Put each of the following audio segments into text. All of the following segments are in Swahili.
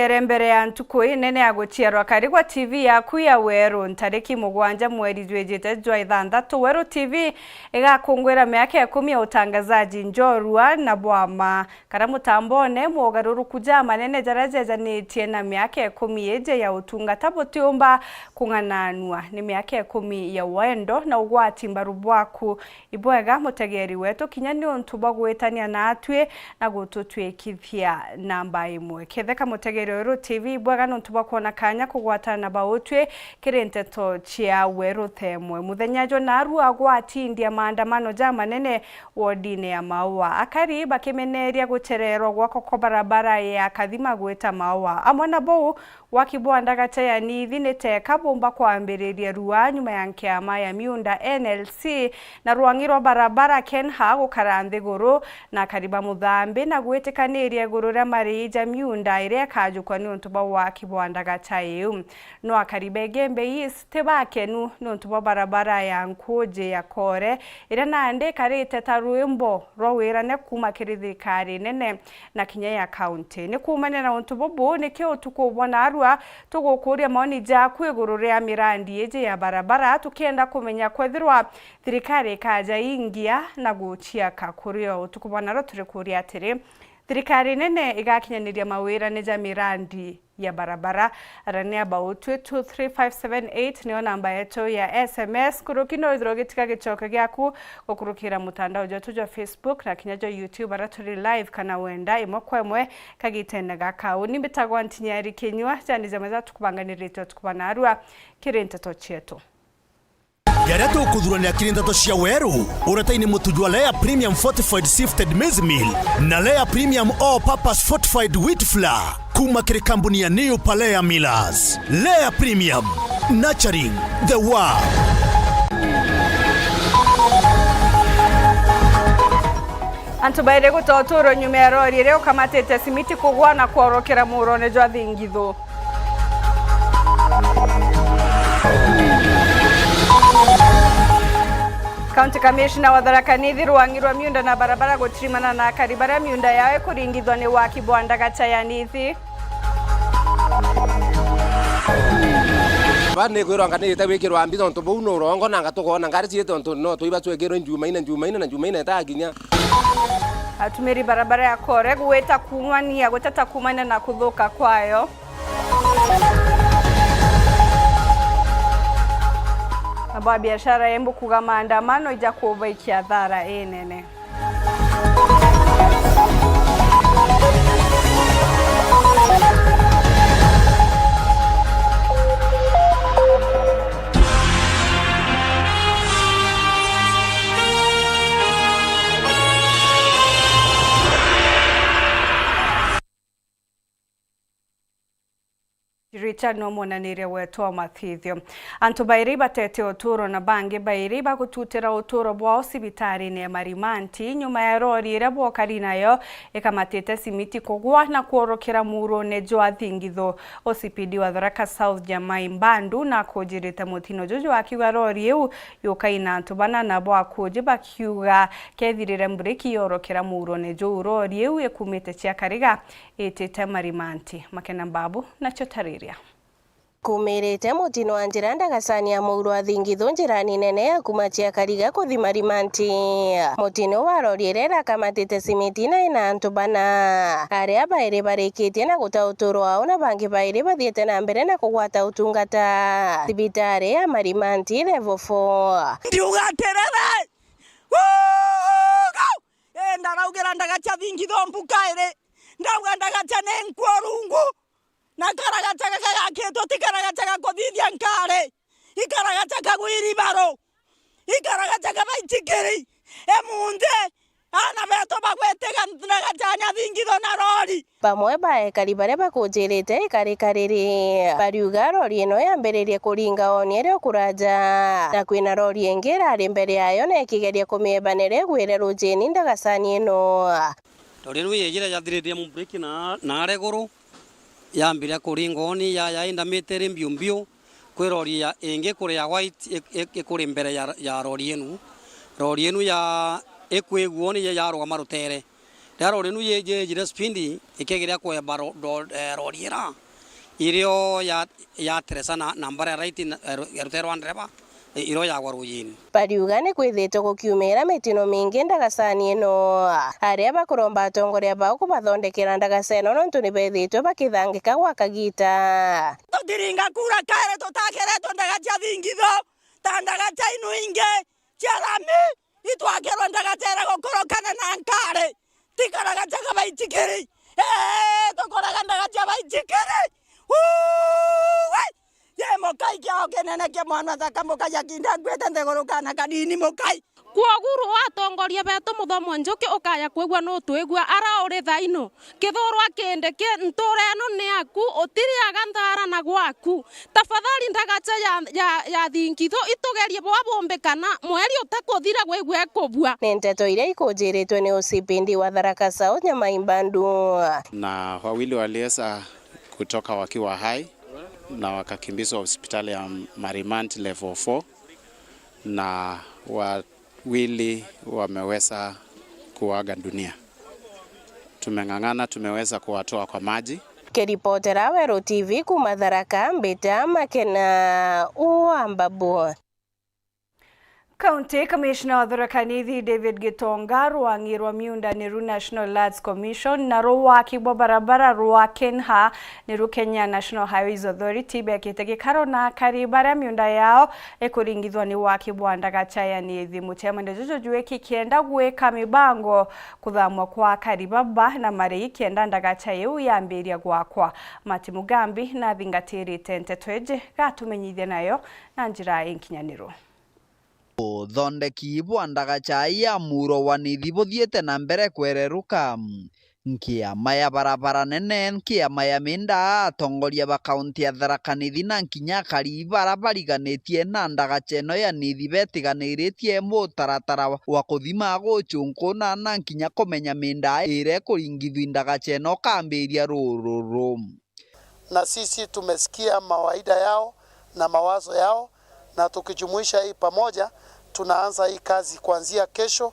Tukiere mbere ya ntuku nene ya guciarwa karigwa TV yaku ya Weru ntariki 7 mweri jwejete jwa 6 Weru TV igakungwira miaka 10 ya utangazaji njorua na bwama karamutambone mugaruru kuja manene jarajejanĩtie na miaka 10 yeje ya utungata butiumba kungananwa ni miaka 10 ya wendo na ugwati mbaru bwaku ibwega mutegeri wetu kinyani ontuba gwetania na atwe na gututwekithia namba imwe ketheka mutegeri Weru TV bwaga nontuba kuona kanya kugwatana bautwe kirenteto chia Weru themwe muthenyajo naru agwati ndia maandamano ja manene wodine ya Maua akari bakimeneria guchererwa gwako barabara ya Kathima gweta Maua amona bou wakibwanda gataya nithi niteka bomba kwambiriria ruwa nyuma ya nkiama ya miunda NLC na ruangiro barabara Kenha gukaranthi guru na kariba muthambi na gwetikaniria guru ria marija miunda iria kajukwa ni ontuba wakibwanda gataya no akaribe gembe East bakenu no ontuba barabara ya Nkuje ya Kore iria nande karite tarwimbo rowira ne kuma kirithikari nene na kinya ya county ni kumane na ontuba bo ni kyo tukubona tugukuria maoni jaku iguru ria mirandi eje ya barabara tukienda kumenya kwethirwa thirikari kaja ingia na guchia kakurio tukubona ro turikuria atiri thirikari nene igakinyaniria mawira neja mirandi ya barabara arania about 23578 niyo namba yetu ya SMS kurukino idrogitika gichoka gyaku gukurukira mutandao jotu jo Facebook na kinyajo YouTube araturi live kana wenda imokwemwe kagitenda gakau nimbitagwa ntinyari kenywa cyane zameza tukubanganirito tukubanarwa kirenteto chetu Yara tukudhurania kirindato cia Weru urataini mutujwa Lea Premium Fortified Sifted Maize Meal na Lea Premium All Purpose Fortified Wheat Flour kuma kiri kampuni ya New Palea Millers. Lea Premium, nurturing the world. Antubaire gutotoro nyumero rire kamatete simiti kugwana kworokera murone jwa thingitho County Commissioner wa Tharaka Nithi ruangirwa miunda na barabara gutirimana na karibara miunda yawe kuringithwa ni wakibwanda gataya Nithi bane kwiranga ni tawikirwa ambito nto bau no rongo nanga tukona ngari ciete nto no tuiba twekero njumaina taginya atumiri barabara ya Kore gweta kumania gutata kumana na kuthuka kwayo Aba biashara yembo kuga maandamano ija kubaikia thara nene Richard nomonanire wetu mathithio antu bairi batete oturo na bange bairi bagututira oturo bwa sibitari ne Marimanti nyuma ya rori ira bwokari nayo ekamatete simiti kugwa na kuorokera muro ne jwa thingitho OCPD wa Tharaka South Jamai Mbandu na kujirite mutino jojo akiwa rori eu yokaina antu bana na bwa kuje bakiuga kethirire mbreki yorokera muro ne jo rori eu ekumite cia kariga etete Marimanti makena babu na chotariri kumirite mutino wa njira ndagasania muuru wa thingitho njirani nene ya kumachia kariga kuthi Marimanti mutino wa rori rera kamatite simiti na ina antu bana aria bairi barikitie na gutauturo wao na bangi bairi bathiete na mbere na kugwata utungata sibitari ya Marimanti level 4 ndiugaterere ndaraugira ndagacha thingitho mbukaire ndauga ndagacha nenkworungu na karagataga kayaketo tikaragataga kodithia nkare ikaragataga gwiribaro ikaragataga baitikiri emunde ana beto bagwetega ndagachanya thingitho na rori pamwe baekari bare bakujirite ikarikariri bariuga rori ino yambiririe kuringa oniere okuraja na kwina rori engera ari mbere yayo na ikigeria kumiebanire gwire rujeni ndagacani ino rori ino yejira yathiririe mu break na areguru yambira kuringoni ya indametere mbiombio kwirori ya enge kure ya white ikuri mbere ya rori enu ya ekwiguoni ya roga marutere Daro renu ye jira spindi ikegira ko baro roriera irio ya Teresa nambara right erutero andreba iro ya waruyin pariugane kwithitwo gukiumira mitino mingi ndagacani ino aria bakuromba atongoria bao kubathondekera ndagaceno nontu ni bethitwe bakithangika gwa kagita tutiringa kura kare tutakeretwo ndagacha thingitho ta ndagacha inu inge ciarami itwakerwo ndagacera gukorokana na nkare tikaragacha kabaichikiri tukoraga ndagacha baichikiri ye mokai kia kenene kia mwana takamuka yakinda gwete ndegorokana kanini mokai kwoguru atongoria beto muthomo njuki ukaya kwigwa no twigwa ara uri thaino kithurwa kende ke ntureno ni aku utiriaga ndara na gwaku tafadhali ndagacha ya thingitho itugerie bwa bombekana mweri utakuthira gwigwa kubwa ni nteto iria ikujiritwe ni usipindi wa Tharaka South Nyamaimbandu na wawili waliweza kutoka wakiwa hai na wakakimbizwa hospitali ya Marimanti level 4 na wawili wameweza kuaga dunia. Tumeng'ang'ana, tumeweza kuwatoa kwa maji. Keripotera Wero TV kuma Tharaka Mbita Makena Uambabu. County Commissioner wa Tharaka Nithi David Gitonga rwang'irwa miundanĩru National Lands Commission na rwaki bwa barabara rwa Kenha ni Kenya National Highways Authority bekĩte gĩkaro na karibara miunda yao ĩkũringithwa ni waki bwa ndagacha ya Nithi mutemende jojo jueki kienda gwĩka mibango kuthamwa kwa karibaba na marĩ kienda ndagacha yeu yambĩria gwakwa Mati Mugambi na thingatĩrĩte ntetweje gatumenyithia nayo na njĩra inkinyanĩru thondeki bwa ndagacha ya muro wa Nithi buthiete na mbere kwereruka nkiama ya barabara nene nkiama ya minda atongoria ba kaunti ya Tharaka Nithi na nkinya karibara bariganĩtie na ndagacha ĩno ya Nithi betiganĩrĩtie mũtaratara wa kuthima guchũnkũna na nkinya kumenya minda ĩrĩa kũringithwa ndagacha ĩno kambĩria rũrũ na sisi tumesikia mawaida yao na mawazo yao na tukijumuisha hii pamoja tunaanza hii kazi kuanzia kesho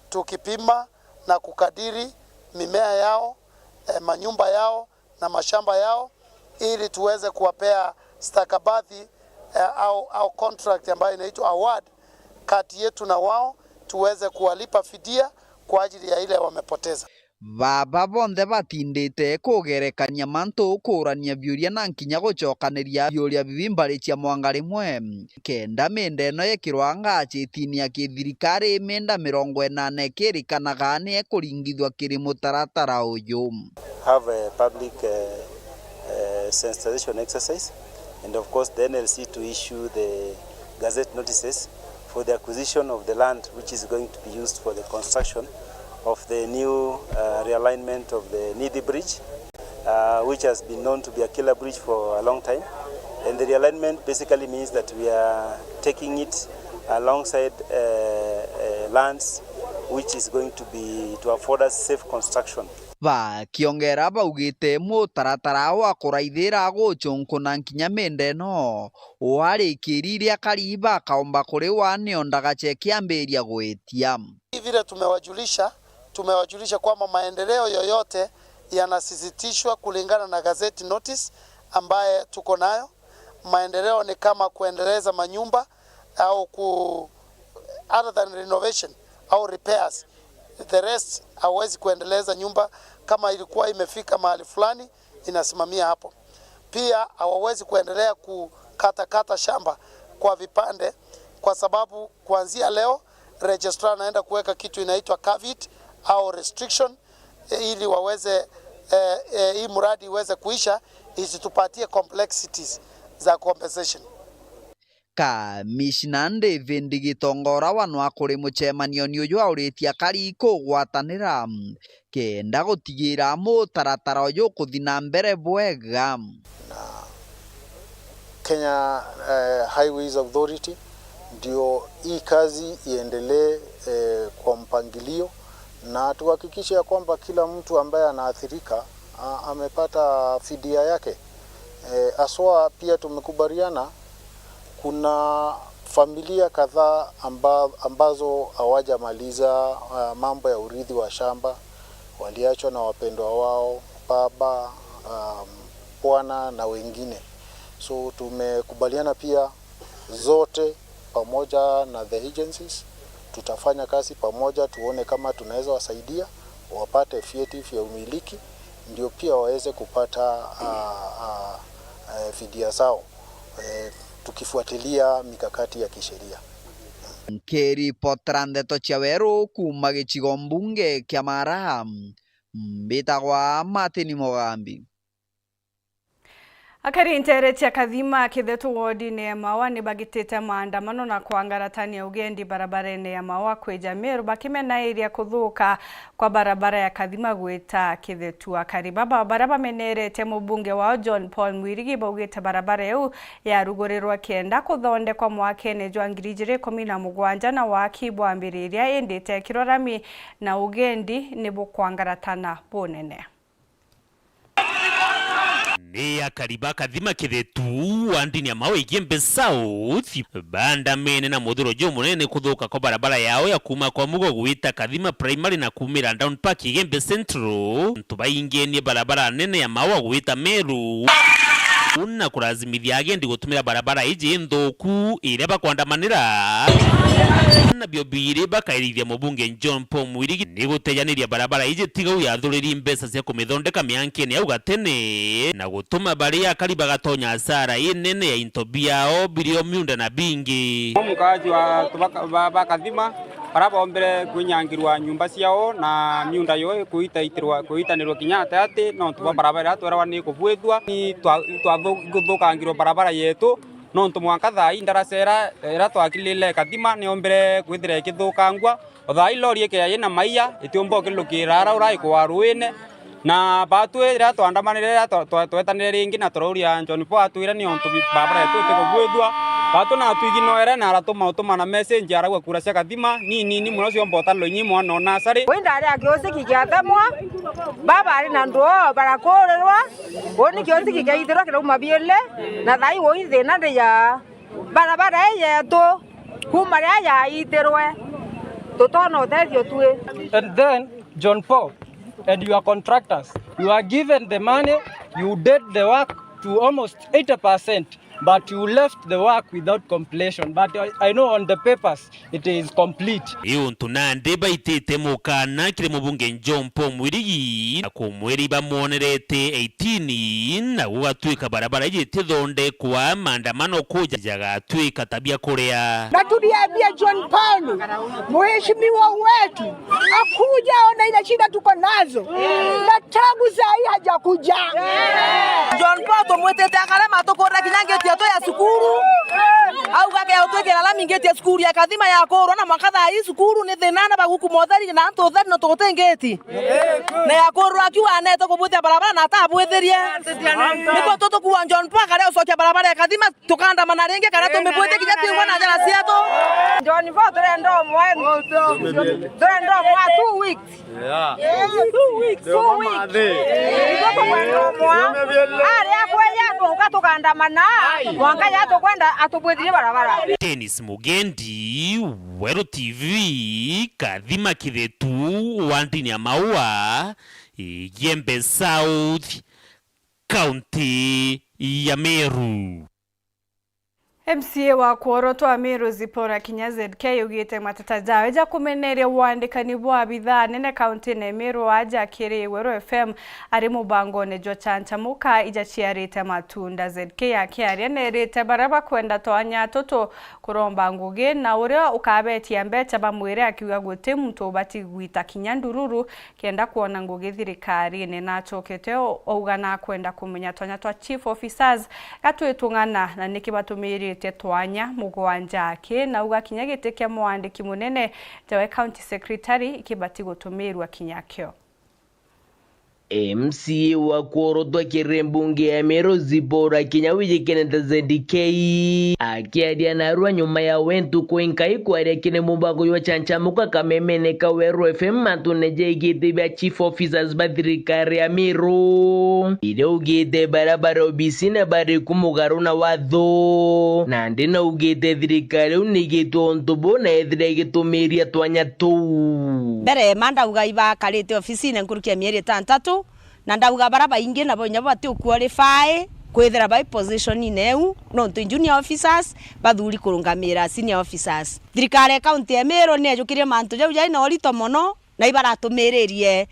tukipima na kukadiri mimea yao, manyumba yao na mashamba yao ili tuweze kuwapea stakabadhi au contract ambayo inaitwa award kati yetu na wao tuweze kuwalipa fidia kwa ajili ya ile wamepoteza. Baba bonthe batindĩte kũgerekania mantu kũrania biũria na nkinya gũcokanĩria biũria bibimbarĩ cia mwanga rĩmwe kenda mĩnda ĩno ĩkĩrwa ngachĩti-inĩ ya gĩthirikari mĩnda 80 ĩkĩrĩkanaga nĩ ekũringithwa kĩrĩ mũtaratara ũyũ. Have a public sensitization exercise and of course the NLC to issue the gazette notices for the acquisition of the land which is going to be used for the construction of the new realignment of the Nithi Bridge, which has been known to be a killer bridge for a long time. And the realignment basically means that we are taking it alongside lands which is going to afford us safe construction. Bakiongera baugĩte mũtaratara wa kũraithĩra gũchũnkũna nkinya mĩnda ĩno warĩkĩrire kariba kaomba kũrĩ wanĩo ndagacha kĩambĩria gwĩtia. Vile tumewajulisha kwamba maendeleo yoyote yanasisitishwa kulingana na gazette notice ambaye tuko nayo. Maendeleo ni kama kuendeleza manyumba au other than renovation au repairs. The rest hawezi kuendeleza nyumba kama ilikuwa imefika mahali fulani inasimamia hapo. Pia hawawezi kuendelea kukata shamba kwa vipande kwa sababu kuanzia leo registrar anaenda kuweka kitu inaitwa caveat au restriction ili waweze hii mradi iweze kuisha isitupatie complexities za compensation. Kamishna David Gitongora wanwa kũrĩ mũcemanio nĩ ũyũ aũrĩtie kari kũgwatanĩra kenda gũtigĩra mũtaratara ũyũ kũthi na mbere bwega. Kenya Highways Authority ndio hii kazi iendelee kwa mpangilio na tuhakikishe ya kwamba kila mtu ambaye anaathirika amepata fidia yake. Aswa pia tumekubaliana kuna familia kadhaa ambazo hawajamaliza mambo ya urithi wa shamba. waliachwa na wapendwa wao, baba, bwana na wengine. So tumekubaliana pia zote pamoja na the agencies tutafanya kazi pamoja, tuone kama tunaweza wasaidia wapate vyeti vya umiliki, ndio pia waweze kupata fidia zao, tukifuatilia mikakati ya kisheria. Nkiripotera ndeto cia Weru kuma gicigo mbunge kia Maraha, mbitagwa Martin Mugambi. Akari intere cia Kathima Kithetu wodi-ini ya Maua ni bagitite maandamano na kuangaratania ya ugendi barabara-ini ya Maua kweja Meru bakimena iria kuthuka kwa barabara ya Kathima gwita Kithetu. Akari baba baraba menerete mubunge wao John Paul Mwirigi baugite barabara yu ya rugurirwa kienda kuthondekwa mwaka-ini jwa 2017 na waki bwambiriria indite kirorami na ugendi ni bukwangaratana bunene. Ni akariba Kathima Kithetu wandini ya Maua Igembe South banda mene na muthuro jo munene kuthuka kwa barabara yao ya kuma kwa mugo gwita Kathima Primary na kumira Down Park Igembe Central ntubaingenie barabara nene ya Maua gwita Meru una kurazimithia agendi gutumira barabara iji nthuku iria bakwandamanira na biobire bakairithia mubunge John Paul Mwirigi ni gutejaniria barabara iji tigau yathuriri mbeca cia kumithondeka miankeni au gatene na gutuma bari akari bagatonya hasara inene ya into biao birio miunda na bingi. Mukaji wa Kathima barabombere kwinyangirwa nyumba ciao na miunda yo kuitanirwo kinyata ati no tuba barabara atwara ni kubwethwa ni twathuthukangirwo barabara yetu no ntumwanka thai ndaracera era twakilile Kathima ni ombere kwithira ikithukangwa thai lori eke yina maiya itiombo kilukira urai kwa ruine na batwe ira twandamanire twetanire ringi na tururia John Paul atwira ni ontu barabara yetu ikubwethwa bato na tuiginoere na aratuma na message aragwa kura cia Kathima ni muno cio mbota loinyi mwana na sari wenda ari akiosi kigathamwa baba ari na ndo barakorerwa woni kiosi kigaithirwa kirauma biele na thai woi thina ndi ya barabara yetu kuma ria ya ithirwe tutona uteithio tue. And then John Paul and your contractors, you are given the money, you did the work to almost 80%. But you left the work without completion. But I know on the papers it is complete. Iyo ntunande baitete mukana kire mubunge John Paul Mwirigi akumweri bamuonerete 18 na gugatuika barabara ije tithonde kwa maandamano kuja jagatwika tabia kuria. Na tuliambia John Paul mheshimiwa wetu akuja ona ile shida tuko nazo. Na tangu saa hajakuja. John Paul tumwetete akalema tukora kinyange to ya sukuru au gake utwekera la mingeti ya sukuru ya Kathima ya korwa na mwaka thaa hii sukuru ni thinana baguku mothari na antu thari no tugutengeti na ya korwa akiwa aneto kubutia barabara na atabwetherie niko toto kuwa John Paul kare ucokia barabara ya Kathima tukanda manarenge kana tumebwete kinya tingwa na jana siato John Paul turendo mwa 2 weeks yeah 2 weeks niko kwendo mwa ari akwenya tukandamana mwanga yato kwenda atubwethirie barabara. Dennis Mugendi, Weru TV, Kathima Kithetu wandini ya Maua Igembe South, County ya Meru. MCA wa Kuoroto wa Meru Zipora Kinya ZK ugite matata jawe ja kumeneria wandikani bwa bithaa nene county ne Meru aja kiri Weru FM ari mubango ne jo chanchamuka ija chiarite matunda ZK akiaria nerite baraba kwenda toanya toto kuromba nguge na uria ukabeti ambecha bamwire akiuga guti muntu bati gwita Kinya Ndururu kenda kuona nguge thirikari ne nachokete ougana kwenda kumenya tonya twa chief officers gatwitungana na nikibatumiri twanya mugwanja ake na uga Kinya gite kia mwandiki munene jawe county secretary ikibati gutumirwa Kinya kyo. MCA wa Korotwa Kirembunge ya Meru Zipora Kinyawi Kenenda ZDK akiadia narua nyuma ya wentu kuinkai kwa kine mumbago yo chanchamuka kamemene Kaweru FM matuneje igite bya chief officers bathirikari ya Meru ide ugite barabara obisina bari kumugaruna watho na ndina ugite thirikari unigito ontubo na ethire gitumiria twanya tu bere manda ugaiba kalete ofisine nkurukia mieri 6 na ndauga baraba ingi na bonya bati qualify kwethera by position ineu no to junior officers bathuri kurungamira senior officers thirikari county ya Meru ne jukirie mantu jau jai no rito mono na ibaratumirerie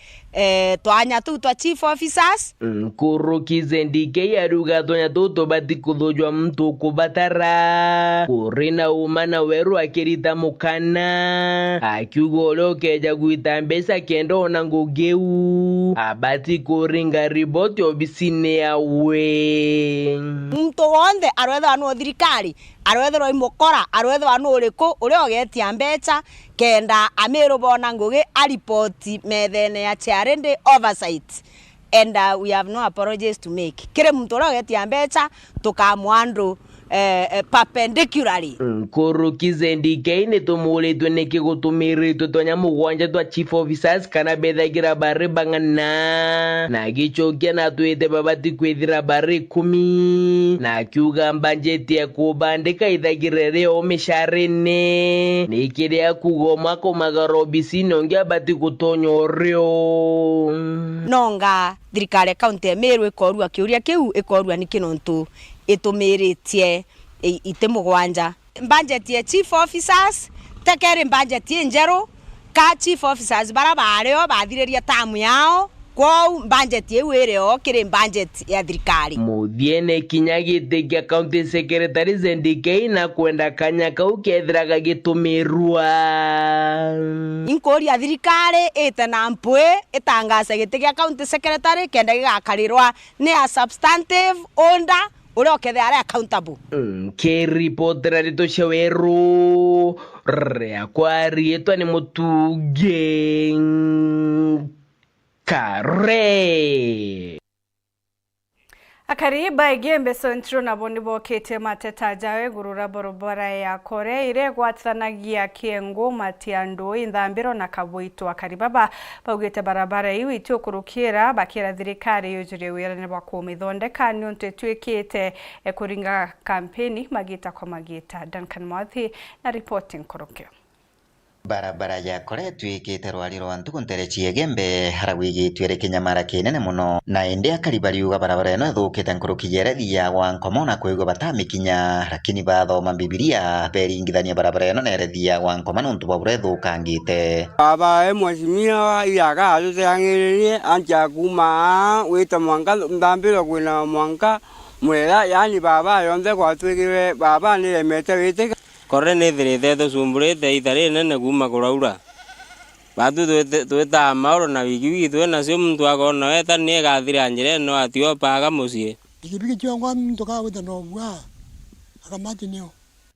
twanya tu twa chief officers Kurukize ndike ya ruga tonya toto bati kuthojwa mtu kubatara kurina umana weru akirita mukana akiugolo keja guitambesa kendo na ngogeu abati kuringa riboti obisine yawe mtu wonde arwetha anu thirikari arwethero imukora arwetho anu uriku uri ogetia mbecha kenda Ameru bona ngugi aripoti methene ya charity oversight and we have no apologies to make kire muntu uri ogetia mbecha tukamwandu perpendicularly Kurukize ndike ine tumuletwe neke gutumiritwe tonya mugwanja twa chief officers kana bethagira bari bangana na gichokia na twete babati kwethira bari 10 na kiuga budget ya kubandika ithagirere o misharene nikiria kugoma ko magarobi nongia bati gutonyorio nonga thirikari county ya Meru ikorua kiuria kiu ikorua ni kinontu itumiritie itemugwanja budget ya chief officers tekere budget njeru ka chief officers barabare bathireria tamu yao kwa budget yewereo kire budget ya thirikari muthiene kinyagite kia county secretary ZDK na kwenda kanyaka ukethiraga gitumirua inkori ya thirikari etana mpwe etangasa gite kia county secretary kenda gigakarirwa ni a substantive order ule okethe are accountable ke reportera rito shaweru rea kwari etwa ni mutuge kare akariba igembe sontro na bondi bokete mateta jawe gurura barabara ya kore ire gwatsanagia kiengo matiando indambiro na kabuito akaribaba bagwete barabara iwi ityo kurukira bakira thirikari yujire wirane bakumithondeka nionte twikite kuringa kampeni magita kwa magita Duncan Mwathi na reporting kurukio barabara ya kore twikite rwariro antuko nterechie gembe harawigi twere kinyamara kinene muno na ende akaribariuga barabara eno thukite nkurukijere thia wankomona kwego batamikinya lakini bathoma bibilia beringithania barabara eno nerethia wankomana untu babure thukangite baba mheshimiwa iaga ajuteangiririe anja kuma wita mwanka ndambiro kwina mwanka mwera yani baba yonde kwatwigire baba ni remete wite kore ne thirite thumbulite ithari nene kuma kuraura batu twita mauro na wiki twe nacio muntu akona weta ni gathira njire no atio paga mucie ikibiki chongwa muntu kawita no bwa akamati niyo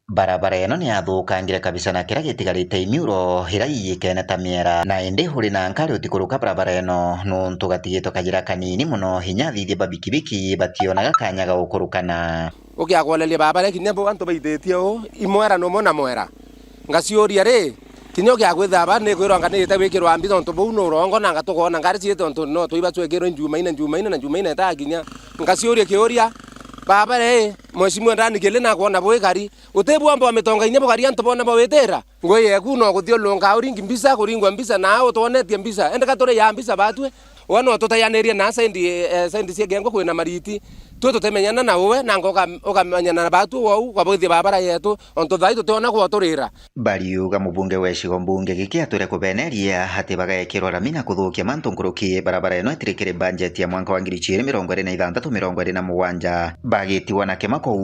barabara eno ni athukangire kabisa na kira gitigarite imiuro hira yikene ta miera na ende huri na nkari utikuruka barabara eno nuntu gatigito kajira kanini muno hinya thithi babikibiki bationaga kanya ga ukurukana ukiakwalelia barabara kinya bo antu baitetie o imwera no mona mwera ngacioria ri kinyo kya gwithaba ni kwiranga ni tabikirwa mbizo ntu bo no rongo na ngatukona ngari ciete ntu no tuiba twekero njumaina ta kinya ngacioria kioria barabara mheshimiwa ndani kile na kuona boikari utebu ambo ametonga inye bogari antu bona bawetera ngoye kuno kuthio longa uringi mbisa kuringwa mbisa na utonetie mbisa ende katore ya mbisa batwe wano tutayaneria na sendi cia gengo kwina mariti tutemenyana na uwe na ngoka ukamenyana na batu wau kwa bothi barabara yetu onto thai tutona kwa turira bariuga mubunge weshigo mbunge gikia ture kubeneria hati bagekirwa ramina kuthukia mantu nkuruki barabara eno itirikire budget ya mwaka wa 2026-2027 bagitiwa na kemako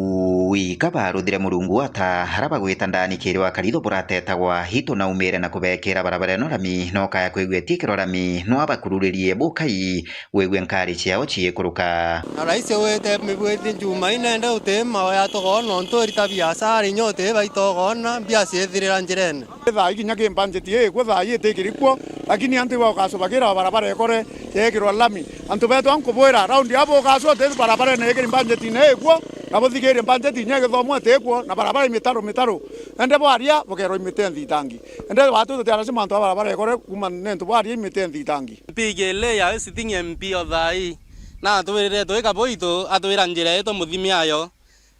wika baruthire murungu ata haraba gwita ndani kirwa karitho buratetagwa hito na umire na kubekira barabara eno rami no kaya kwigwetie kirorami no abakururirie bukai wegwe nkari ciao ciekuruka rais wete te mibwete njuma inenda utema ya togono ntori tabia nyote baitogona biasi ethirira njirene tha ikinya kimbanjeti kwa tha yetekirikwo lakini antu wa kaso bagira barabara ekore yekirwa lami antu beto ankobwera round yabo kaso te barabara ne yekiri banjeti ne kwa nabo thigere banjeti nyege thomwe tekwo na barabara mitaro ende bwaria bogero imitenthi tangi ende watu tutara simanto barabara ekore kuma nento bwaria imitenthi tangi pigele ya sitting MP othai na tuwirire twika boito atwira njira yeto muthimi ayo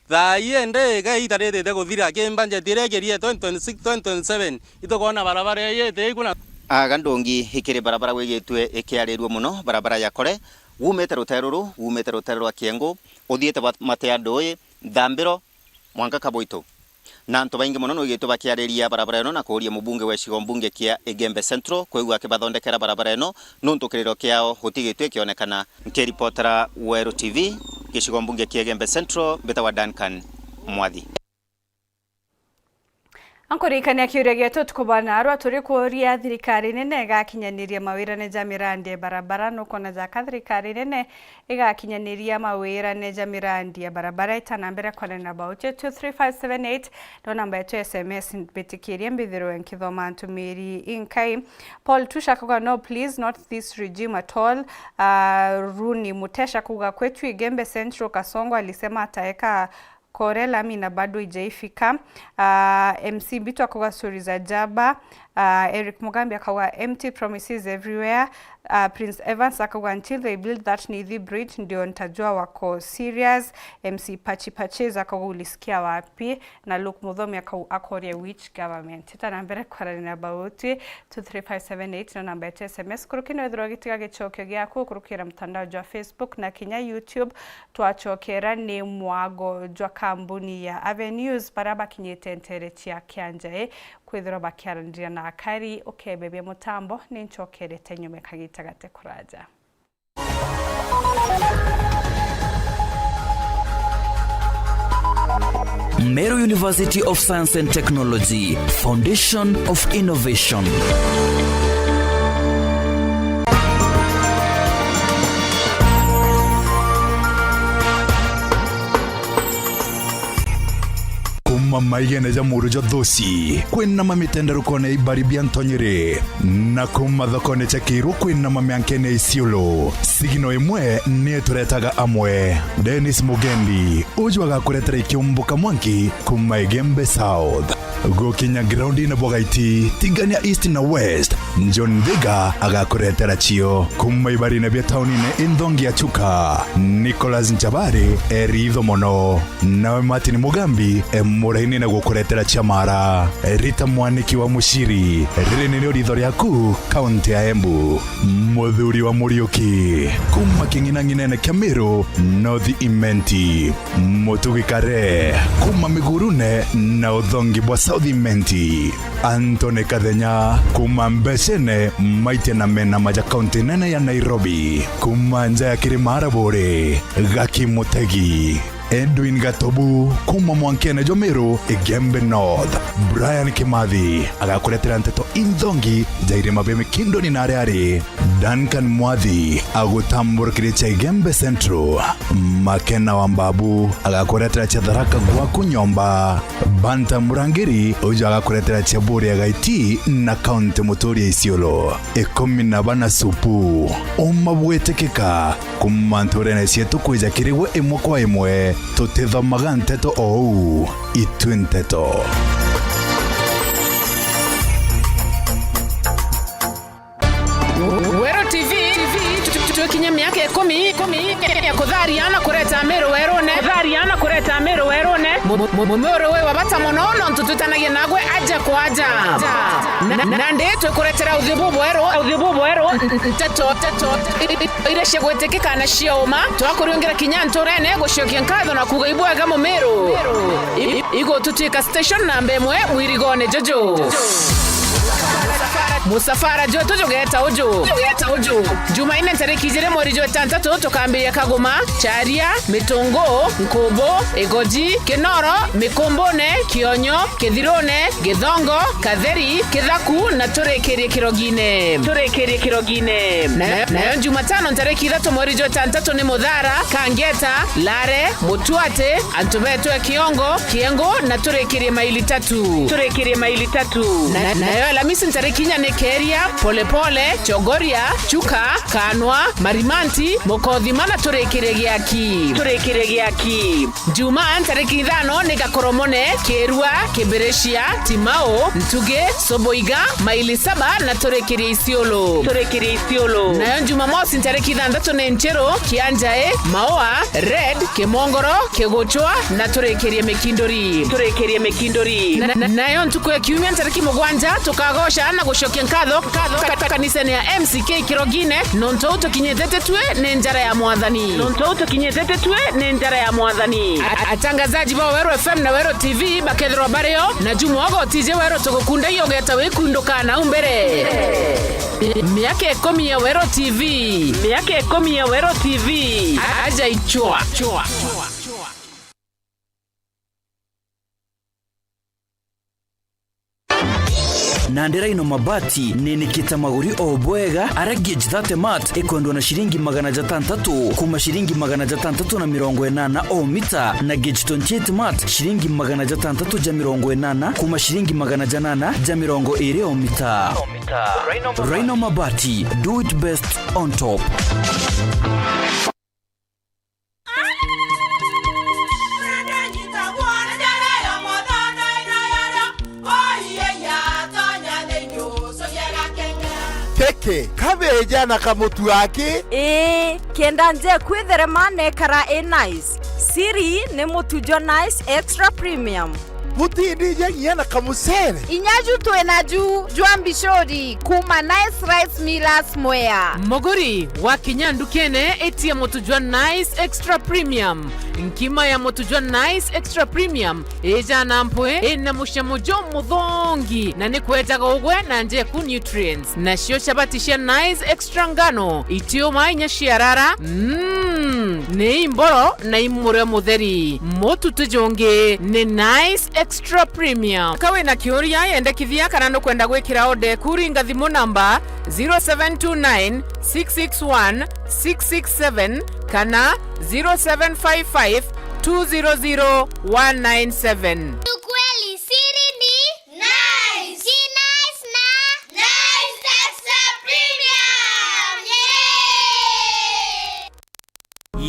thai ende ga itarete guthira kimbanjeti rekerie 2026 2027 itokona barabara yete ikuna agandongi hikiri barabara wegitwe ikiarirwo muno barabara yakore wumete ruteruru rwa Kiengo uthiete mate andoi Thambiro Mwanka Kaboito na antu baingi muno nugitwe bakiariria barabara eno na kuria mubunge wa cigo mbunge kia Igembe Central kwigwa akibathondekera barabara eno nuntukiriro kiao hutigitwe kionekana nkiripotera Weru TV gicigo mbunge kia Igembe Central betawa Duncan Mwathi. Ankorikania kiuria gitu tukubana arwa turi kuria thirikari nene igakinyaniria mawira neja mirandi barabara nukona jaka thirikari nene igakinyaniria mawira neja mirandi ya barabara itana mbere kwa na about 23578 no namba yetu SMS betikiria mbithiro enkithoma antumiri inkai Paul Tusha kuga no please not this regime at all. Runi Mutesha kuga kwetu Igembe Central Kasongo alisema ataeka Korela mina bado ijaifika. MC Bitu akawa stories za jaba. Eric Mugambi akawa empty promises everywhere. Prince Evans akawa until they build that Nithi bridge ndio nitajua wako serious. MC Pachi akawa ulisikia wapi. Na Luke Mudhomi akawa which government. Tita nambere kwa rani about 23578 na namba yetu SMS. Kurukino edhuru gitiga gichokyo gyako kurukira mtandao jwa Facebook na Kenya YouTube tuachokera ni mwago jwa kambuni ya Avenues baraba kinyete ntere chia kianjae kwithira bakiarandia na akari bebe mutambo ninchokerete nyume kagitagate kuraja. Meru University of Science and Technology, Foundation of Innovation. Maigene ja murujo dosi kwina mamitendero kone ibaribia ntonyere na kuma thokone chakiru kwina mamyankene isiolo sigino imwe ni turetaga amwe Dennis Mugendi ujwaga kuretera ikiumbuka mwanki kuma Igembe South gokinya ground na bogaiti tigania east na west John Diga agakuretera chio kuma ibarine bya town ne indongi ya chuka Nicholas Njabare eridho mono na Martin Mugambi emuraini na gukuretera chamara Rita Mwaniki wa Mushiri rene ni ritho ryaku county ya Embu muthuri wa Muriuki kuma kingina nginene kya Meru North Imenti Mutugikare kuma Migurune na Uthongi bwa South Imenti Antone Kadenya kuma Mbesene maite na mena maja county nene ya Nairobi kuma nja ya Kirimara Bore Gaki Mutegi Edwin Gatobu kuma Mwankene Jomero Igembe North Brian Kimathi agakuretera nteto indongi jaire mabeme kindo ni nareare Duncan Mwathi agutambura cha Igembe Central Makena Wambabu agakuretera cha Tharaka gwa kunyomba Banta Murangiri uja agakuretera cha Buri agaiti na county Muturi Isiolo ekomi na bana supu omabwetekeka kumantorene sietu kuja kiriwe imwe kwa imwe tutitha maganteto ou itwenteto Weru TV tukinya miaka 10 ya kudhariana kureta Meru werone dhariana kureta Meru werone mumoro we wabata monono ntututanagie nagwe aja kwa aja na ndetwe kuretera udhibubu wero teto ire shegwetekeka na shioma twakuriongera kinyantorene gushokia nkatho na kugaibwaga mu Meru igo tutika station namba 1 mwirigone jojo musafara jo tujugeta uju Jumaine tariki 2 mweri wa 6 tukambia Kagoma, Charia, Mitongo, Nkobo, Egoji, Kinoro, Mikombone, Kionyo, Kithirone, Githongo, Katheri, Kithaku na turekerie Kirogine. Na Jumatano tariki 3 mweri wa 6 ni Muthara, Kangeta, Lare, Mutuate, Antubetwe, Kiongo, Kiengo na turekerie maili 3. Na Alhamisi tariki 4 ni Keria, Polepole, Chogoria, Chuka, Kanwa, Marimanti, Mokodhima na turekerie Giaki. Jumaa tariki 5 ni Gakoromone, Kerua, Kibereshia, Timao, Ntuge, Soboiga, maili 7 na turekerie Isiolo. Na Jumamosi tariki 6 ni Nchero, Kianjae, Maoa, Red, Kemongoro, Kegochwa na turekerie Mekindori. Na ntuko ya kiumia tariki 7 tukagosha na gushokia nkatho kanisa ya MCK Kirogine nonto tukinyetete twe ne njara ya mwathani. Atangazaji ba Wero FM na Wero TV bakethro bareo na Jumuogo tije Wero tugukunda iyo geta wekunduka na umbere. Miaka 10 ya Wero TV. Aja ichwa. Nandera ino mabati nenikita maguri obwega aragage 30 mat ekondwa na shilingi 600 kuma shilingi 680 o mita na gauge 28 mat shilingi 680 kuma shilingi 820 o mita. Rhino Mabati, do it best on top. Keke, kabeja na kamutu wake? Kenda nje kwitherema nekara nice. Siri ni mutujo nice extra premium. Mutindi nje na kamusere. Inyaju tuenaju juambishori kuma nice rice millers Mwea. Moguri wa Kinyandukene etia motujwa nice extra premium. Nkima ya motujwa nice extra premium eja nampwe ena mushamojo mudhongi na nikweta gogwe na nje ku nutrients na shio shabatisha nice extra ngano itio mainya shiarara ne imboro na imure mutheri motu tujonge ne nice extra premium. Kawe na kiuria yende kithia kana no kwenda gwikira ode kuringa thimu namba 0729 661 667 kana 0755 200 197. Ukweli siri ni nice. Si nice na nice extra premium. Yeah!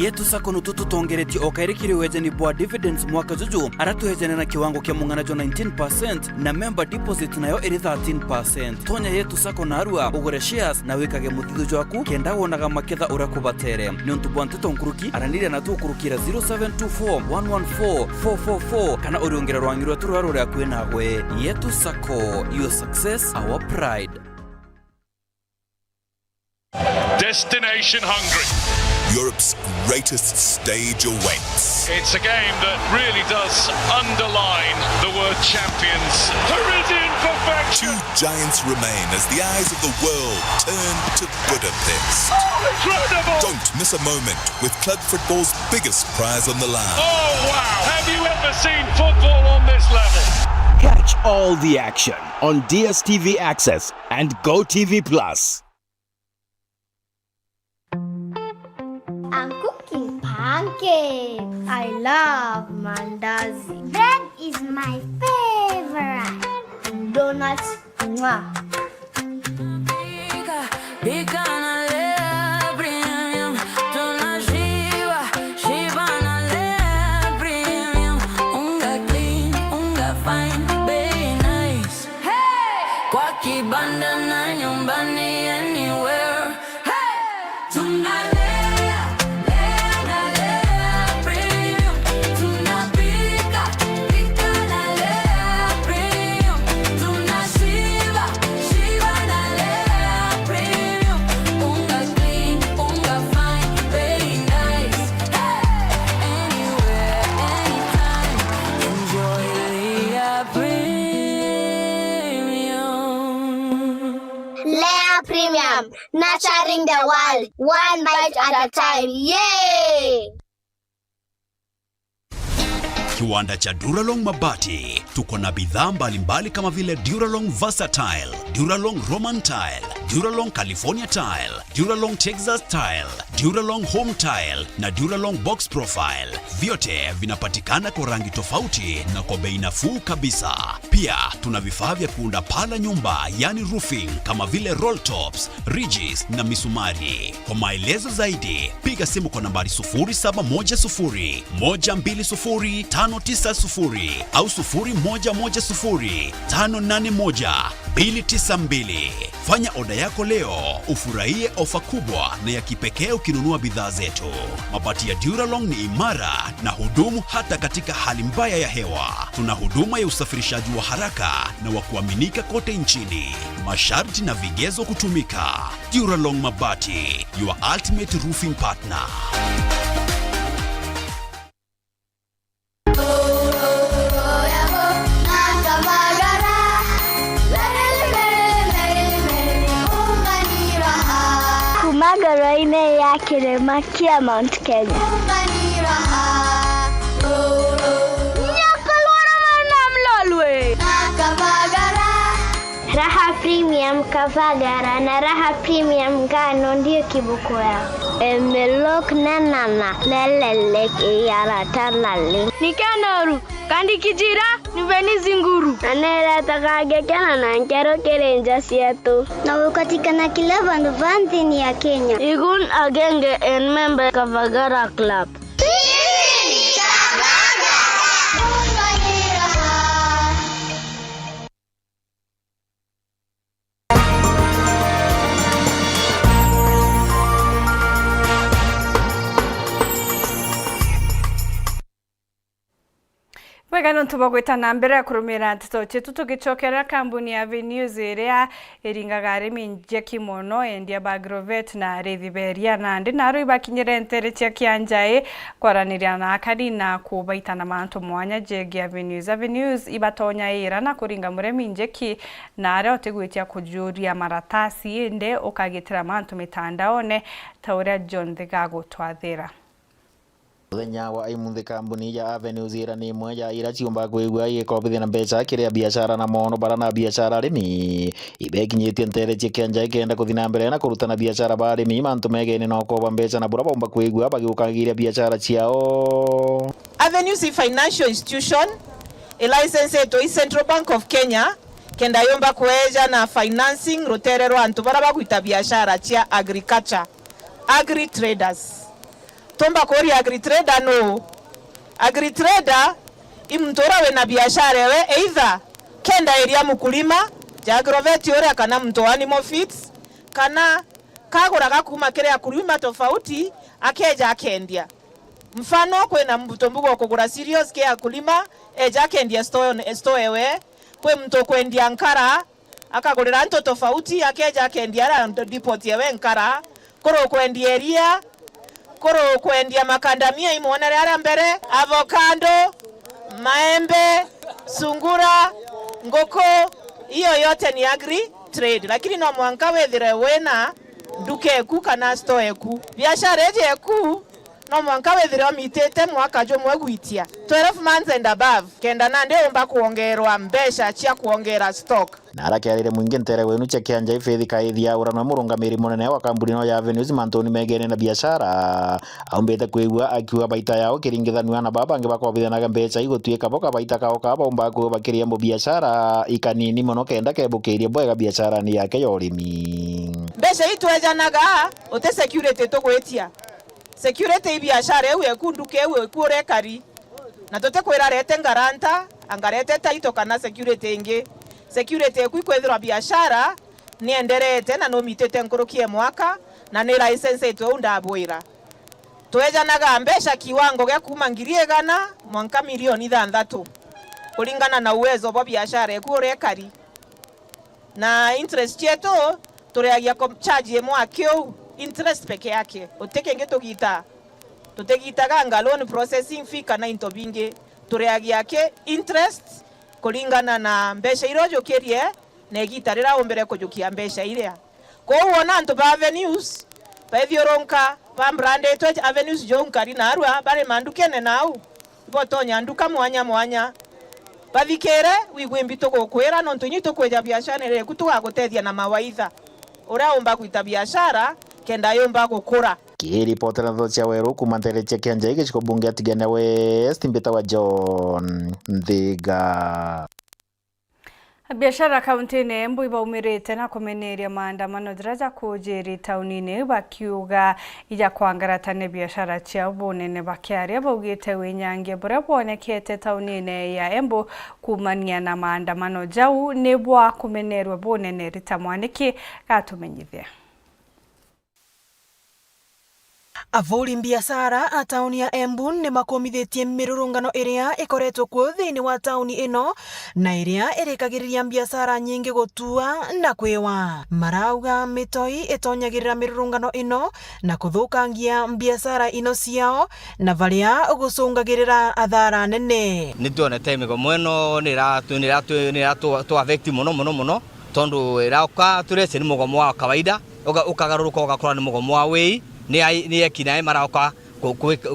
Yetu sako nututu tongereti okairikiri wejeni bwa dividends mwaka juju aratuhejene na kiwango kia munganajo 19% na member deposit nayo iri 13%. Tonya yetu sako na arua ugore shares na wikage muthido jwaku kenda wonaga maketha urakubatere. Niontu bwantito nkuruki aranire na tu kurukira 0724114444 kana uriongera rwangirwa turwaro rya kwena gwe. Yetu sako, your success our pride. Destination Hungary. Europe's greatest stage awaits. It's a game that really does underline the word champions. Parisian perfection. Two giants remain as the eyes of the world turn to Budapest. Oh, incredible! Don't miss a moment with club football's biggest prize on the line. Oh, wow! Have you ever seen football on this level? Catch all the action on DSTV Access and GoTV Plus. I'm cooking pancakes. I love mandazi. Bread is my favorite. Donuts, mwah. Farm, nurturing the world, one bite at a time. Yay! Kiwanda cha Duralong Mabati, tuko na bidhaa mbalimbali kama vile Duralong Versatile, Duralong Roman Tile, Duralong California Tile, Duralong Texas Tile, Duralong Home Tile na Duralong Box Profile. Vyote vinapatikana kwa rangi tofauti na kwa bei nafuu kabisa. Pia tuna vifaa vya kuunda paa la nyumba, yani roofing, kama vile roll tops, ridges na misumari. Kwa maelezo zaidi, piga simu kwa nambari 0710 120 590 au 0110 581 292. Fanya oda yako leo, ufurahie ofa kubwa na ya kipekee ukinunua bidhaa zetu. Mabati ya Duralong ni imara na hudumu hata katika hali mbaya ya hewa. Tuna huduma ya usafirishaji wa haraka na wa kuaminika kote nchini. Masharti na vigezo kutumika. Duralong Mabati, your ultimate roofing partner. Magaraine ya Kirema kia Mount Kenya. Raha Premium Kavagara na Raha Premium Gano ndio kibuko yao. Emelok nanana lelelek yara tanale. Nikanoru kandi kijira niveni zinguru. Anela takage kana na nkero kerenja siato. Na wakatika na kila bandu vantini ya Kenya. Igun agenge en member Kavagara Club. Wegano ntubagwita na mbere ya kurumira ntoche tutugicokera kambuni ya Venews iria iringaga arimi njeki mono endia Bagrovet na Rethiberia na ndi naro ibakinyire ntere cia kianjae kwaraniria na akari na kubaita na manto mwanya jegi ya Venews ibatonya ira na kuringa muremi njeki na are otegwitia kujuria maratasi ende ukagitira manto mitandaone tauria John Thigago twathira. Thenya wa imuthi kambuni ya Avenues ira ni imwe ya ira ciumba kwigua igikobithia na mbeca kiria biashara na mono bara na biashara arimi ibekinyitie ntere cikenja ikenda kuthina mbere na kurutana biashara ba arimi mantu megene no koba mbeca na bura bomba kwigua bagiukagiria biashara ciao. Avenues financial institution a license to Central Bank of Kenya kenda yomba kueja na financing roterero antu bara baguita biashara cia agriculture agri traders. Tomba kori agri-trader no. Agri-trader imtora we na biashara we either kenda area mkulima Agrovet yore kana mto animal feeds kana kagora gakuma kire akulima tofauti akeja akendia. Mfano kwena mbutombugo kugura serious ke akulima eja akendia store we kwe mto kwendia Nkara akagurira nto tofauti akeja akendia ra depot yewe Nkara koro kwendia area koro kwendia makandamia imuonere ara mbere avocado maembe sungura ngoko hiyo yote ni agri trade lakini no mwanka wethire wena duke ku kana store ku biashara eje ku no mwanka wethire omitete mwaka jo mwegwitia 12 months and above kenda nande omba kuongerwa mbesha cia kuongera stock na arakiarire mwingi ntere wenu chekianja ifethi kaithia urana murungamiri munene wa kambuni no ya Avenues mantoni megene na biashara aumbete kwigua akiwa baita yao kiringithaniwa na baba ngibakobithanaga mbeca igutwika boka baita kao kaba umba ku bakiria mu biashara ikanini muno kenda kebukirie bwega biashara ni yake yorimi mbeca itwejanaga ote security tugwitia security biashara ewe kunduke ewe kure kari na tote kwira rete ngaranta angarete taito kana security ingi security kwithirwa biashara ni enderete na no mitete nkurukie mwaka na ni license eto ndabwira twejanaga mbeca kiwango gya kuma 100,000 mwanka milioni 6 kulingana na uwezo wa biashara ekure kari na interest yetu tureagia charge ye mwakio interest peke yake utekenge tugita tutegitaga loan processing fee kana into binge tureagia ke interest kulingana na mbeca irojo kerie na gitarira ombere kujukia mbeca iria ko wona antu ba avenues ba thioronka ba brande to avenues jonkari na arua bare mandukene nau botonya nduka mwanya bathikere wigwimbi tugukwira no ntunyito kweja biashara ire kutugagutethia na mawaitha ura umba kuita biashara kenda yomba gukura. Kiripotera ndo cia Weru kuma ntere cia Kianja igiciko bunge atigane West mbita wa John Nthiga. Biashara kaunti-ini Embu ibaumirite na kumeneria maandamano diraja kujiri taunini bakiuga ija kwangaratane biashara cia bunene bakiaria baugite winyange buria bwonekete taunini ya Embu kumania na maandamano jau nibwa kumenerwa bunene Rita Mwaniki gatumenyithia. Avuri biashara a tauni ya Embu ni makomithitie mirurungano iria ikoretwo kuo thiini wa tauni ino na iria irikagiriria biashara nyingi gutua na kwiwa. Marauga mitoi itonyagirira mirurungano ino na kuthukangia biashara ino ciao na varia gucungagirira athara nene. Nituonete migomo ino ni affect muno tondu irauka turese ni mugomo wa kawaida ukagaruruka ugakora ni mugomo wa wei ni ekinae marauka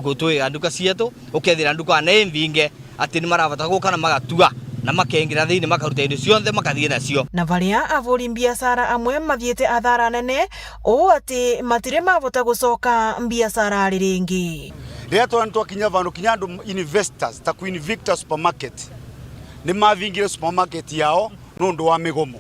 gutwe anduka cietu ukethira anduka na mvinge ati ni maravata guka na magatua na makengira thiini makaruta indo cionthe makathie nacio. Na varia avuri biashara amwe mathiete athara nene o ati matire mavota gucoka biashara ringi. Rietwa ntwa kinya vandu kinyandu investors ta Queen Victor supermarket ni mavingire supermarket yao nundu wa migomo.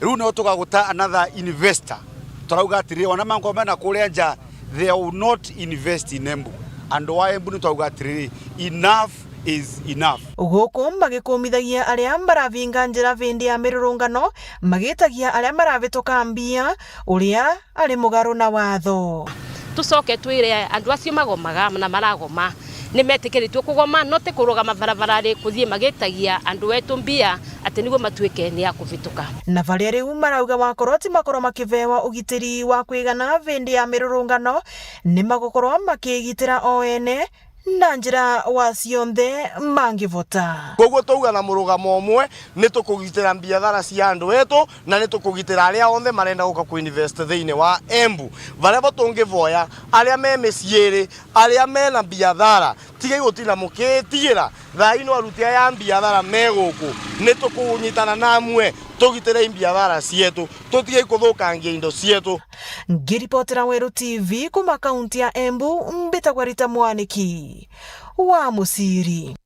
Riu no tugaguta another investor turauga atiri wana manko mena kuria nja they will not invest in Embu and why Embu turauga atiri enough is enough. Guku magikumithagia aria maravinga njira vindi ya mirurungano magitagia aria maravituka mbia uria ari mugaru na watho. Tucoke twire andu acio magomaga na maragoma ni metikiritwe kugoma no te kurugama barabarari kuthie magitagia andu wetu mbia ati niguo matuike ni ya kuvituka. Na varia riu marauga wakoroti makoro makivewa ugitiri wa kwigana vindi ya mirurungano ni magukorwo makigitira o ene na njira wa cionthe mangivota. Koguo tuuga na murugamo omwe ni tukugitira biathara cia andu wetu na ni tukugitira aria onthe marenda guka ku invest thiini wa Embu. Varia tungivoya aria me miciiri aria mena biathara tigai gutina mukitigira thaino aruti aya biathara me guku ni tukunyitana namwe tugitire biathara cietu tutigai kuthukangia indo cietu. Ngiripotera Weru TV kuma kaunti ya Embu mbitagwa Rita Mwaniki wa Musiri.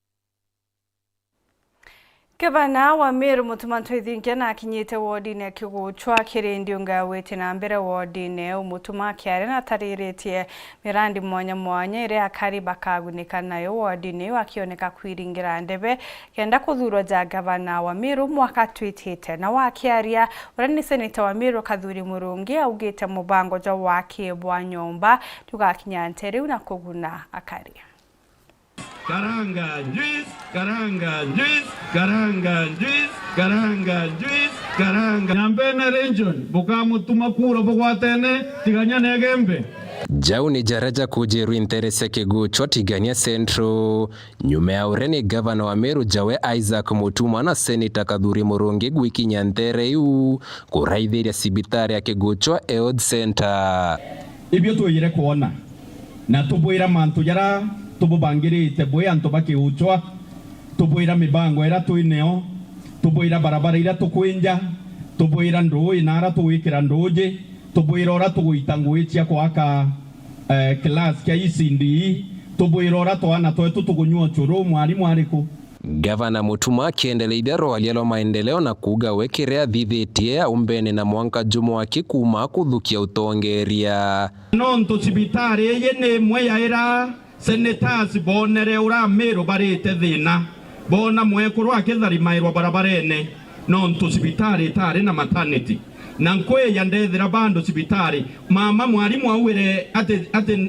Gavana wa Meru Mutumanto Ithinkia na akinyite wodi-ini akiguchwa kirindio ngawite na mbere wodi-ini umutuma akiaria na tariritie mirandi mwanya iria akari bakagunika nayo wodi-ini akioneka kwiringira ndebe kenda kuthurwa ja gavana wa Meru mwaka twitite na wakiaria urani seneta wa Meru Kathuri Murungi augite mubango ja wake bwa nyomba tugakinya ntere na kuguna akaria. Karanga juice, karanga juice, karanga juice, karanga juice, karanga. Nyambene region, bukamu tumakura bugwatene, tiganya negembe. Jau ni jaraja kujiru interese kiguchwa tigania Central. Nyume ya ureni gavana wa Meru Jawe Isaac Mutuma na seneta Kathuri Murungi gwikinya ntere yu kuraithiria sibitari ya kiguchwa Eod Center. Ibyo tuyire kuona na tubwira mantu jara tububangirite bwe antu bakiuchwa tubwira mibango era tuineo tubwira barabara ira tukwinja tubwira ndui nara tuwikira nduje tubwira ora tuguitanguichia kwaka class kya isindi tubwira ora twana twetu tugunywa churu mwalimu ariku. Gavana Mutuma akiendelea roalialo maendeleo na kuga wekerea thithitie umbene na mwanka jumu wa kikuma kuthukia utongeria. Nonto sibitari yene mwe yaira senetasi bonere ura Meru barite thina bona mwekurwa akitharimairwa barabarene nonto sibitari tari na maternity na nkwe yandethira bando sibitari mama mwalimu awire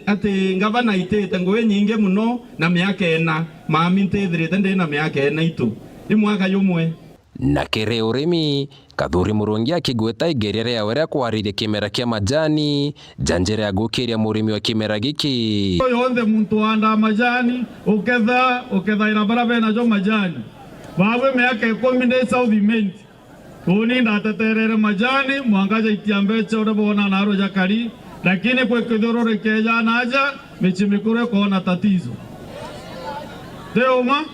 ate gavana itete ngoe nyinge muno na miaka ena mami ntethirite ndi na miaka ena itu imwaka yumwe na kere urimi Kathuri Murungi akigweta igerere ya wera kwaririe kimera kia majani janjere ya gukiria murimi wa kimera giki yonde muntu anda majani uketha ira barabara jo majani bawe miaka 10 ndi South Imenti Uni ndateterere majani mwangaza itiambeche urabona naro jakari lakini kwa kidhoro rekeja naja michimikure kuona tatizo. Deoma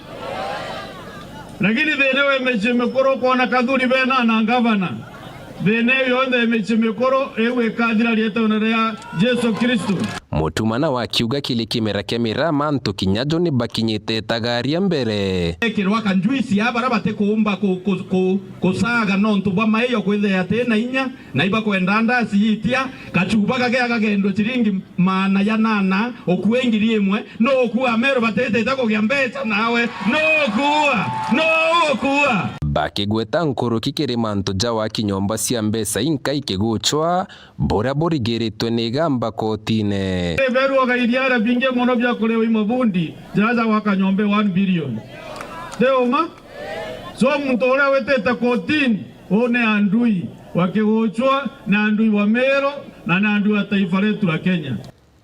lakini venewe michimikuro kuona kadhuri bena na gavana. Venewe yonde michimikuro ewe kadira lieta unarea Yesu Kristo. Mutumana wakiuga kili kimera kia mirama nto kinyajo ni bakinyete tagaria mbere. Kirwaka njuisi ya barabate kuumba kusaga nonto bwa mayo kwithe yate na inya na iba kwendanda siyitia kachuba kagea kagendo chiringi mana ya nana okuengirie imwe no okuwa mero batete tako gyambeta nawe no okuwa bakigweta nkuru kikirima nto jawa kinyomba cia mbesa inka ikiguchwa bora borigeretwe ni gamba kotine. Beru wakaidiara binge mono bya kulewa imabundi jaza wakanyombe 1 billion. Deoma so mtore weteta kotini one andui wakigochwa na andui wa Mero na andui wa taifa letu la Kenya.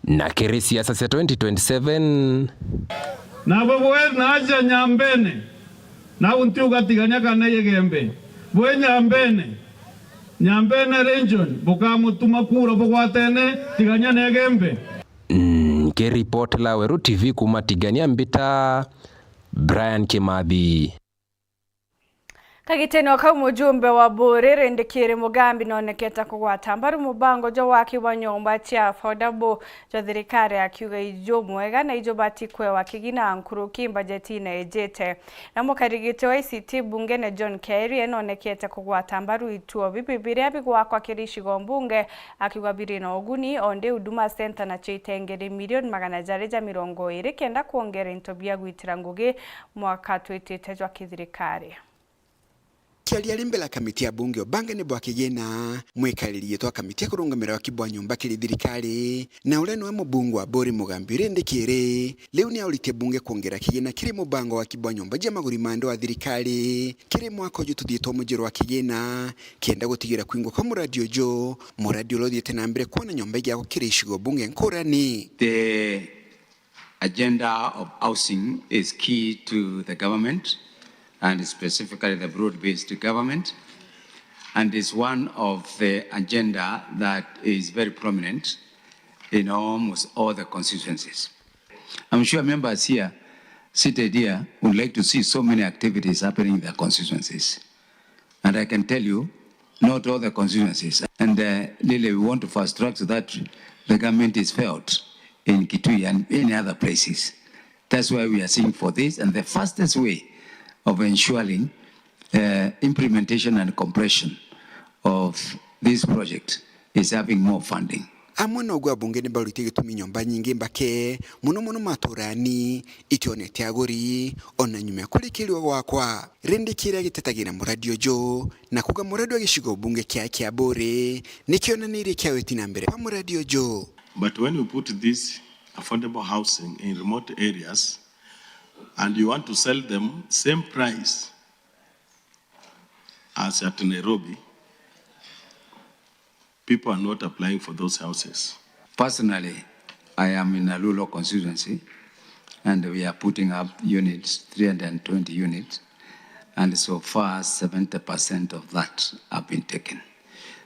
Na kiri siasa cia 2027 na bwe na aja nyambene na unti ugatiganya kana yegembe bwe nyambene region bukamutuma kura bugwatene tiganya negembe. Ke report la Weru TV kumatigania mbita Brian Kimathi. Kagiteno ka mujumbe wa Borere ndekire mugambi noneketa kugwata mbaru mubango jo waki wa nyomba cia affordable jo thirikari akiuga ijo mwega na ijo batikwe wakigina nkuru budget na ejete na mukarigite wa ICT bunge na John Kerry noneketa kugwata mbaru ituo bibibiria bigwa kwa kirishigo mbunge akiuga biri na oguni onde Huduma Center na chitengere milioni 220 kenda kuongera intobia gwitira ngugi mwaka twitete jwa kithirikari. Kiali alimbela kamiti ya bunge obange ne bwakigena mwekalili yetu kamiti ya kurungamira wa kibwa nyumba kili thirikari na ule no mubungu wa Bori Mugambire ndekire leo ni aulite bunge kuongera kigena kiri mubango wa kibwa nyumba je maguri mando wa thirikari kiri mwako jo tudito mujiro wa kigena kenda gutigira kwingwa kwa muradio jo muradio lo diete na mbere kuona nyumba yako kiri shigo bunge nkorani. The agenda of housing is key to the government, and specifically the broad-based government, and is one of the agenda that is very prominent in almost all the constituencies. I'm sure members here seated here would like to see so many activities happening in their constituencies. And I can tell you, not all the constituencies. And really we want to fast track so that the government is felt in Kitui and any other places. That's why we are seeing for this, and the fastest way of ensuring implementation and compression of this project is having more funding. Amwe no gwa bunge ne balute gitumi nyomba nyingi mbake muno maturani itionete aguri ona nyume kulikirwa gwakwa rendekira gitetagira muradio jo na kuga muradio gishigo bunge kya Bore nikiona nire kyaweti na mbere pa muradio jo. But when you put this affordable housing in remote areas and you want to sell them same price as at Nairobi, people are not applying for those houses. Personally, I am in a rural constituency, and we are putting up units, 320 units, and so far 70% of that have been taken.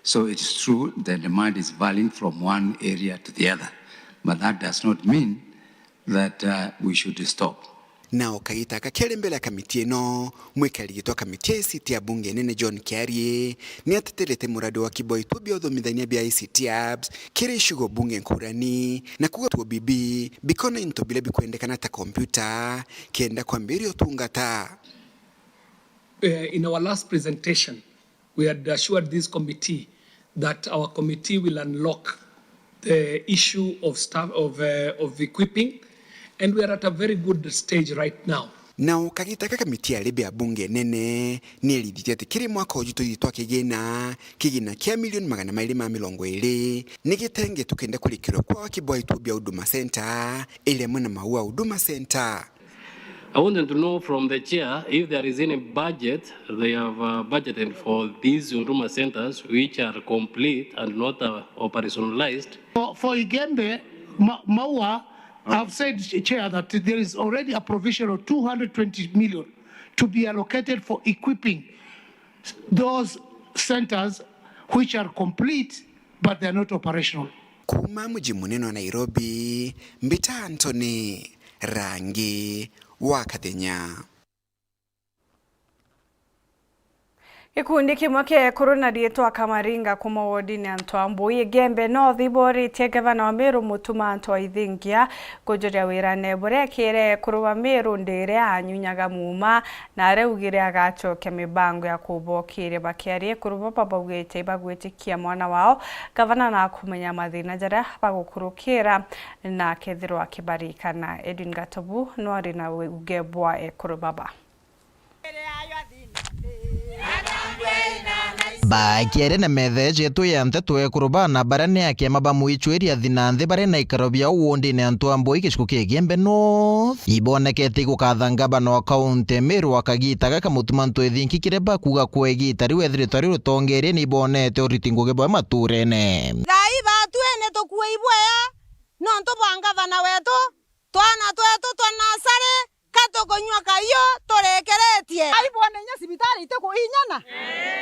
So it's true the demand is varying from one area to the other, but that does not mean that we should stop. Na okaita kakele mbele kamiti eno mwekali gitwa kamiti ICT ya bunge nene John Kerry ni atetelete murado wa kiboi tubia udhomidhania bia ICT apps kire ishigo bunge nkurani na kuga tuwa bibi bikona intobile bikuendekana ta kompyuta kienda kwa mbiri otungata. In our last presentation, we had assured this committee that our committee will unlock the issue of staff of equipping, and we are at a very good stage right now. Na ukagitaka kamiti ya lebe ya bunge nene ni eliditete kiri mwaka ojuto yitwa kigena kia milioni 220 nigitenge tukenda kulikiro kwa wakibwa itubia Huduma Center ile mwana maua Huduma Center. I wanted to know from the chair if there is any budget they have budgeted for these Huduma centers which are complete and not operationalized. For Igembe, Maua, I've said, Chair, that there is already a provision of 220 million to be allocated for equipping those centers which are complete but they are not operational. Kuma mji munene wa Nairobi, Mbita Anthony, Rangi wa Kathenya. Gikundi kimwe kia korona rietwa Kamaringa kuma wodini Antwambo Gembe no thibori tie gavana wa Meru Mutuma Antwa Ithingia kujuria wira nebore kire kuruwa Meru ndire anyunyaga muma na reugire agacoke mibango ya kubokire bakiarie kuruwa babawite bagwitikia mwana wao gavana na kumenya mathina jara bagukurukira na kethirwa kibarikana. Edwin Gatobu no ari na ugebwa kurubaba Bakiere na metheje tuyante twekurubana barane yake mabamu ichweria thinanthi bare na ikarobia uwondi ne Antwambo ikishuku Gembe no ibonekete gukathanga no kaunti Meru akagitaga kamutuma Antwa Ithingi kireba kuga kwegita riwe thritari rutongere ni ibonete uritingo gebo maturene thai batu ene tokuwe ibwea no ntobanga bana wetu twana twetu twanasare katokonywa kayo torekeretie aibone nya sibitari ite kuinyana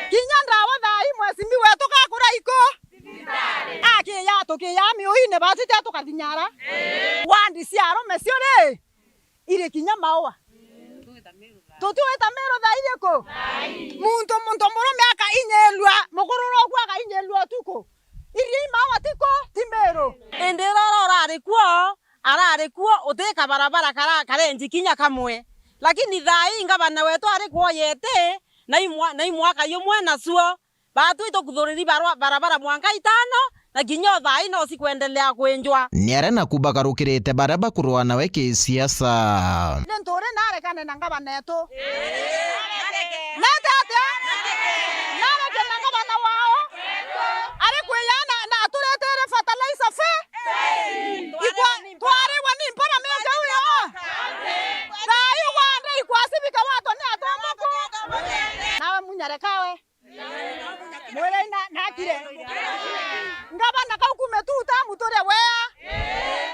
kinyanda wathai mwesi mi wetu gakura iko sibitari ake ya toke ya mi ohine batu te tukathinyara wandi ciaro meciore ire kinya mawa tutueta Meru thai riko muntu murume aka inyelwa mukururo kwa aka inyelwa tuko iri mawa tiko Meru enderora arari kuo uteka barabara kare njikinya kamwe lakini thai ngabana wetu ari kuo yete na imwaka yomwe nasuo batu itokuthuriri barabara mwanka 5 na ginyo thai no sikuendelea kwenjwa ni arena kubagarukirite baraba kurwa nawe kisiasa nentore narekane na ngabana yetu natate nareke na ngabana wao ari kweyana na aturetere fertilizer fe ikwa tware wani mpara mega uyo thai wande ikwasibika wato ni atomako nawe munyarekawe mwere na kire ngabana kaukume tuta mutore wea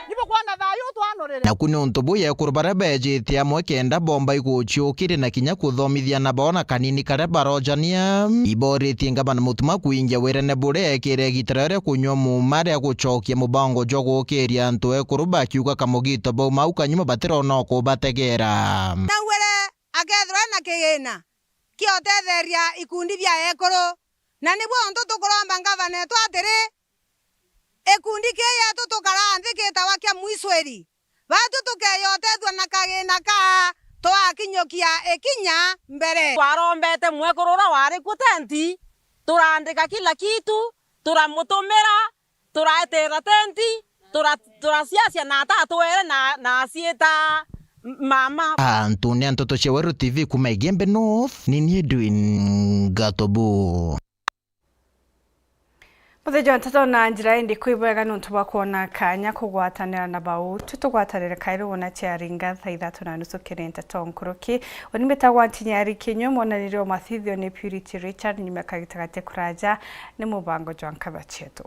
nibo kwana thai utwanorere na kuni untubu ye kurbara beje amwe kenda bomba iguchiukire na kinya kuthomithia na bona kanini kare barojania iboritie ngabana Mutuma kuingia wirene bure kire gitarare kunywa mumare gucokia mubango jogo kiria Antwe kuruba kiuga kamugito bo mau kanyuma batero no kubategera na were agethra na kigina kiotetheria ikundi bia ekoro na nibwo onto tukuromba ngavana twatiri ekundi keya tutukaranthi kitawa kia mwisweri batu tukeyotethwa na kagina ka twakinyokia ekinya mbere twarombete mwekurura wari kutenti turandika kila kitu turamutumira turaetera tenti turasiasia na tatwere na asieta mama Antuni Antoto Cheweru TV kuma Gembe North ni Edwin Gatobu Muthejo ntato na njira indi kwibwega nuntu bakuona kanya kugwatanira na bau tutugwatanira kairo wona charinga 3:30 kirenta tonkuruki onimeta gwantinyari kinyo monanirio mathithio ni Purity Richard nimekagitagate kuraja ni mubango jwanka bachetu